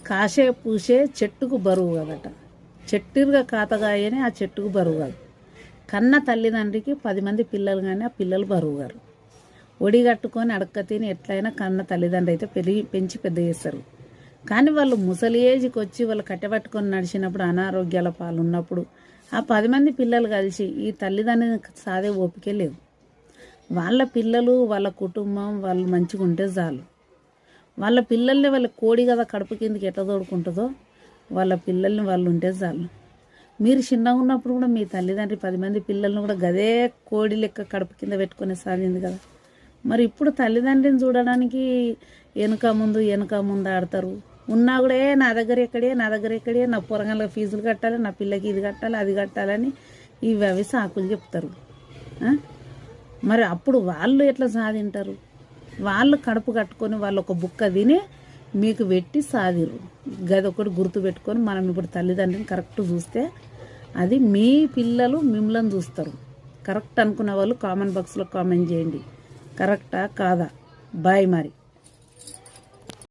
కాసే పూసే చెట్టుకు బరువు కదట. చెట్టుగా కాతగాయని ఆ చెట్టుకు బరువు కాదు. కన్న తల్లిదండ్రికి 10 మంది పిల్లలు కానీ ఆ పిల్లలు బరువు గారు. ఒడిగట్టుకొని అడక్క తిని ఎట్లయినా కన్న తల్లిదండ్రి అయితే పెంచి పెద్ద చేస్తారు. కానీ వాళ్ళు ముసలి ఏజ్కి వచ్చి వాళ్ళు కట్టెబట్టుకొని నడిచినప్పుడు అనారోగ్యాల పాలు ఉన్నప్పుడు ఆ 10 మంది పిల్లలు కలిసి ఈ తల్లిదండ్రిని సాదే ఓపికే లేదు. వాళ్ళ పిల్లలు వాళ్ళ కుటుంబం వాళ్ళు మంచిగా ఉంటే చాలు. వాళ్ళ పిల్లల్ని వాళ్ళ కోడి కదా కడుపు కిందకి ఎట్లా తోడుకుంటుందో వాళ్ళ పిల్లల్ని వాళ్ళు ఉంటే చాలు. మీరు చిన్నగా ఉన్నప్పుడు కూడా మీ తల్లిదండ్రి 10 మంది పిల్లల్ని కూడా గదే కోడి లెక్క కడుపు కింద పెట్టుకొని సాగింది కదా. మరి ఇప్పుడు తల్లిదండ్రిని చూడడానికి వెనుక ముందు ఆడతారు. ఉన్నా కూడా నా దగ్గర ఎక్కడే నా పొరగాళ్ళకి ఫీజులు కట్టాలి, నా పిల్లకి ఇది కట్టాలి అది కట్టాలని ఇవి సాకులు చెప్తారు. మరి అప్పుడు వాళ్ళు ఎట్లా సాధింటారు? వాళ్ళు కడుపు కట్టుకొని వాళ్ళు ఒక బుక్క తిని మీకు పెట్టి సాదిరు. గది ఒకటి గుర్తు పెట్టుకొని మనం ఇప్పుడు తల్లిదండ్రిని కరెక్ట్ చూస్తే అది మీ పిల్లలు మిమ్మల్ని చూస్తారు. కరెక్ట్ అనుకున్న వాళ్ళు కామెంట్ బాక్స్లో కామెంట్ చేయండి. కరెక్టా కాదా? బాయ్ మరి.